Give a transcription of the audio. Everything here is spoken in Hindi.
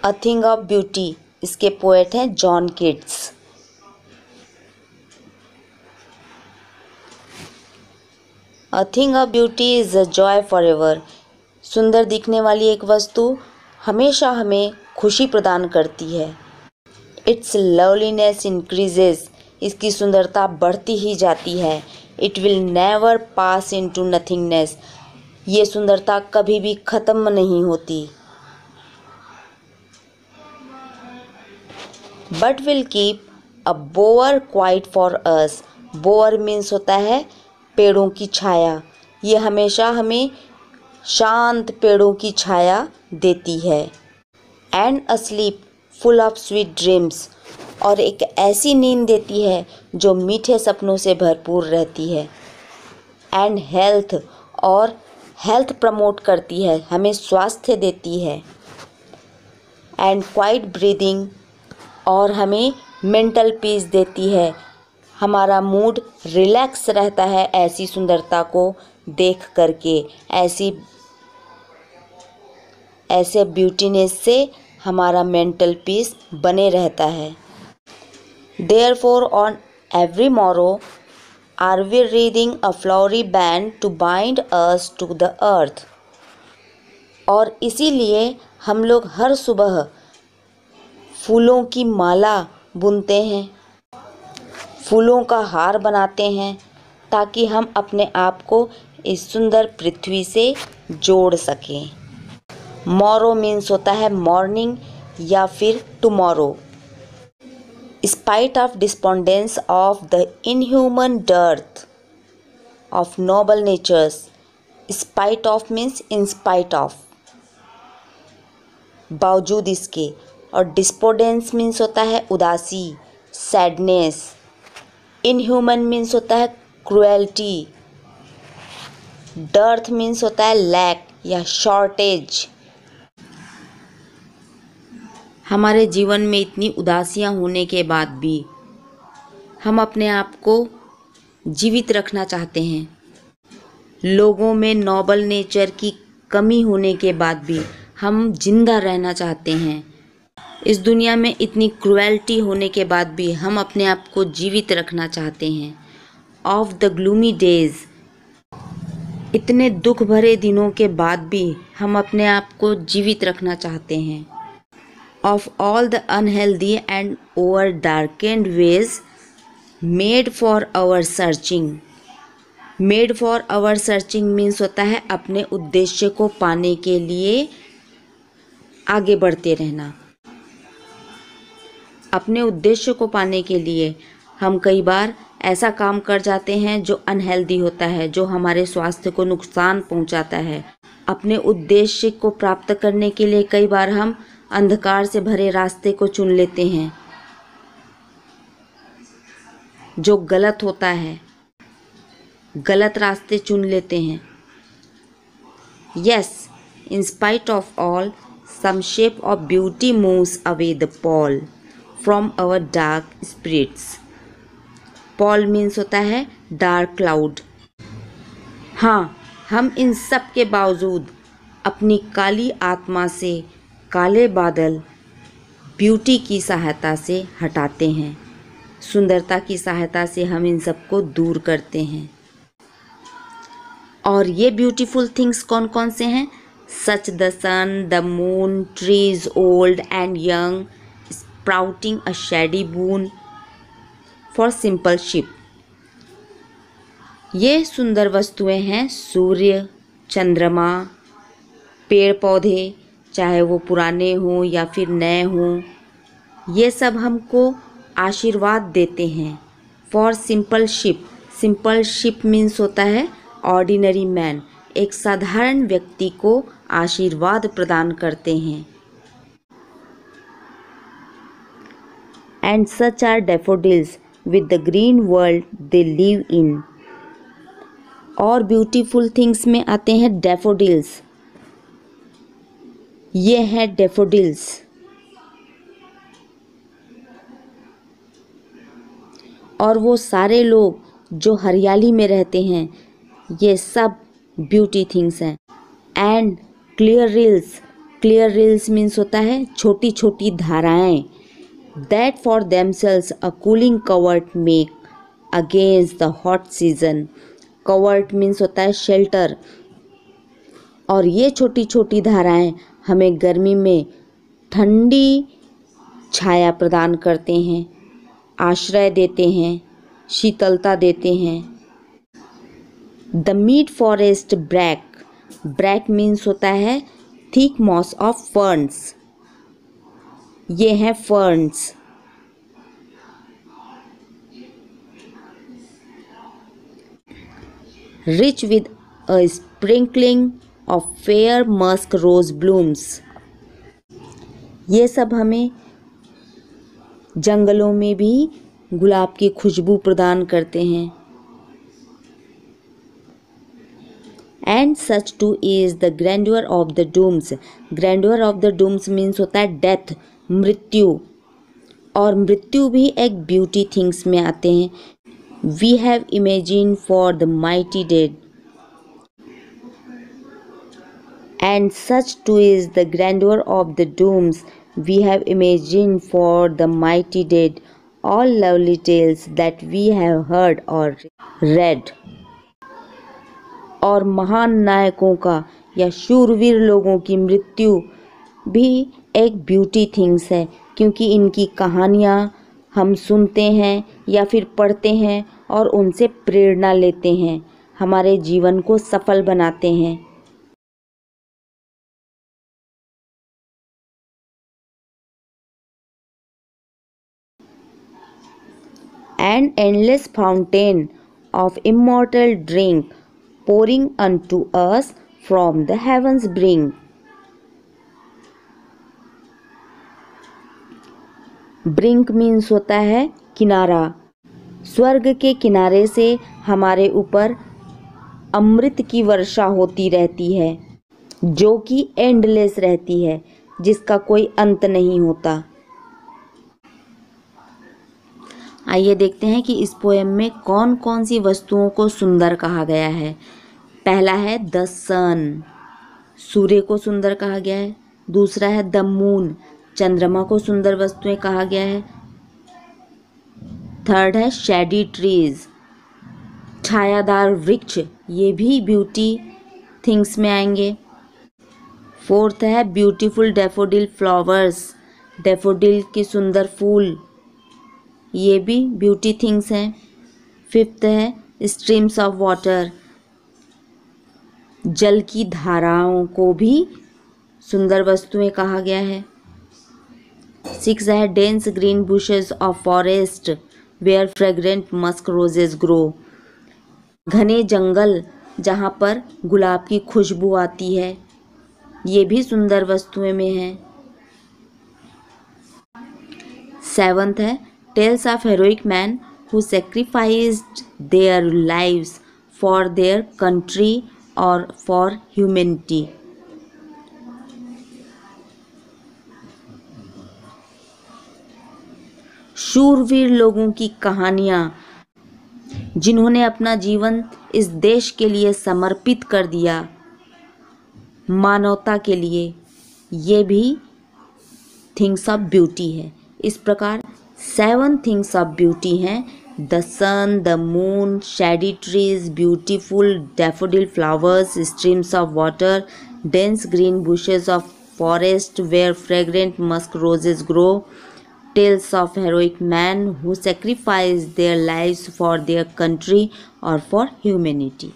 अ थिंग ऑफ ब्यूटी, इसके पोएट हैं John Keats. A thing of beauty is a joy for ever. सुंदर दिखने वाली एक वस्तु हमेशा हमें खुशी प्रदान करती है। इट्स लवलीनेस इंक्रीजेस, इसकी सुंदरता बढ़ती ही जाती है। It will never pass into nothingness, ये सुंदरता कभी भी ख़त्म नहीं होती। But will keep a bower quiet for us. Bower means होता है पेड़ों की छाया, ये हमेशा हमें शांत पेड़ों की छाया देती है। And a slip full of sweet dreams, और एक ऐसी नींद देती है जो मीठे सपनों से भरपूर रहती है। एंड हेल्थ, और हेल्थ प्रमोट करती है, हमें स्वास्थ्य देती है। एंड क्वाइट ब्रीदिंग, और हमें मेंटल पीस देती है, हमारा मूड रिलैक्स रहता है ऐसी सुंदरता को देख करके। ऐसे ब्यूटीनेस से हमारा मेंटल पीस बने रहता है। Therefore on every morrow are we wreathing a flowery band to bind us to the earth. और इसीलिए हम लोग हर सुबह फूलों की माला बुनते हैं, फूलों का हार बनाते हैं, ताकि हम अपने आप को इस सुंदर पृथ्वी से जोड़ सकें। मॉरो मीन्स होता है मॉर्निंग या फिर tomorrow. Spite of despondence of the inhuman dearth of noble natures. Spite of means in spite of, बावजूद इसके। और डिस्पोंडेंस मीन्स होता है उदासी, सैडनेस। इनह्यूमन मीन्स होता है क्रुएल्टी। डर्थ मीन्स होता है लैक या शॉर्टेज। हमारे जीवन में इतनी उदासियां होने के बाद भी हम अपने आप को जीवित रखना चाहते हैं। लोगों में नोबल नेचर की कमी होने के बाद भी हम जिंदा रहना चाहते हैं। इस दुनिया में इतनी क्रुएल्टी होने के बाद भी हम अपने आप को जीवित रखना चाहते हैं। ऑफ द ग्लूमी डेज, इतने दुख भरे दिनों के बाद भी हम अपने आप को जीवित रखना चाहते हैं। Of all the unhealthy and over darkened ways made for our searching. Made for our searching means होता है अपने उद्देश्य को पाने के लिए आगे बढ़ते रहना। अपने उद्देश्य को पाने के लिए हम कई बार ऐसा काम कर जाते हैं जो अनहेल्दी होता है, जो हमारे स्वास्थ्य को नुकसान पहुंचाता है। अपने उद्देश्य को प्राप्त करने के लिए कई बार हम अंधकार से भरे रास्ते को चुन लेते हैं, जो गलत होता है, गलत रास्ते चुन लेते हैं। Yes, in spite of all, some shape of beauty moves away the pall from our dark spirits. Pall means होता है डार्क क्लाउड। हाँ, हम इन सब के बावजूद अपनी काली आत्मा से काले बादल ब्यूटी की सहायता से हटाते हैं। सुंदरता की सहायता से हम इन सब को दूर करते हैं। और ये ब्यूटीफुल थिंग्स कौन कौन से हैं? Such the sun, the moon, trees old and young, sprouting a shady boon for simple sheep. ये सुंदर वस्तुएं हैं सूर्य, चंद्रमा, पेड़ पौधे, चाहे वो पुराने हों या फिर नए हों, ये सब हमको आशीर्वाद देते हैं। For simple ship, simple ship means होता है ऑर्डिनरी मैन, एक साधारण व्यक्ति को आशीर्वाद प्रदान करते हैं। And such are daffodils with the green world they live in. और ब्यूटीफुल थिंग्स में आते हैं डैफोडिल्स। ये हैं डैफोडिल्स। और वो सारे लोग जो हरियाली में रहते हैं, ये सब ब्यूटी थिंग्स हैं। And clear reels clear reels means होता है छोटी छोटी धाराएं। That for themselves a cooling covert make against the hot season. Covert means होता है शेल्टर, और ये छोटी छोटी धाराएं हमें गर्मी में ठंडी छाया प्रदान करते हैं, आश्रय देते हैं, शीतलता देते हैं। The mid forest brake. Brake means होता है थिक मॉस ऑफ फर्न्स। ये हैं ferns. Rich with a sprinkling of fair musk rose blooms. ये सब हमें जंगलों में भी गुलाब की खुशबू प्रदान करते हैं। And such too is the grandeur of the dooms. Grandeur of the dooms means होता है डेथ, मृत्यु, और मृत्यु भी एक ब्यूटी थिंग्स में आते हैं। We have imagine for the mighty dead. And such too is the grandeur of the dooms we have imagine for the mighty dead all lovely tales that we have heard or read। और महान नायकों का या शूरवीर लोगों की मृत्यु भी एक ब्यूटी थिंग्स है, क्योंकि इनकी कहानियाँ हम सुनते हैं या फिर पढ़ते हैं और उनसे प्रेरणा लेते हैं, हमारे जीवन को सफल बनाते हैं। An endless fountain of immortal drink pouring unto us from the heavens brink। Brink means होता है किनारा। स्वर्ग के किनारे से हमारे ऊपर अमृत की वर्षा होती रहती है, जो कि एंडलेस रहती है, जिसका कोई अंत नहीं होता। आइए देखते हैं कि इस पोएम में कौन कौन सी वस्तुओं को सुंदर कहा गया है। पहला है द सन, सूर्य को सुंदर कहा गया है। दूसरा है द मून, चंद्रमा को सुंदर वस्तुएं कहा गया है। थर्ड है शैडी ट्रीज, छायादार वृक्ष, ये भी ब्यूटी थिंग्स में आएंगे। फोर्थ है ब्यूटीफुल डैफोडिल फ्लावर्स, डैफोडिल के सुंदर फूल, ये भी ब्यूटी थिंग्स हैं। फिफ्थ है स्ट्रीम्स ऑफ वाटर, जल की धाराओं को भी सुंदर वस्तुएं कहा गया है। सिक्स है dense green bushes of forest where fragrant musk roses grow, घने जंगल जहाँ पर गुलाब की खुशबू आती है, ये भी सुंदर वस्तुएं में है। सेवंथ है tales of heroic men who sacrificed their lives for their country or for humanity। शूरवीर लोगों की कहानियाँ, जिन्होंने अपना जीवन इस देश के लिए समर्पित कर दिया, मानवता के लिए, ये भी थिंग्स ऑफ ब्यूटी है। इस प्रकार 7 थिंग्स ऑफ ब्यूटी हैं: the sun, the moon, shady trees, beautiful daffodil flowers, streams of water, dense green bushes of forest where fragrant musk roses grow, tales of heroic men who sacrificed their lives for their country or for humanity।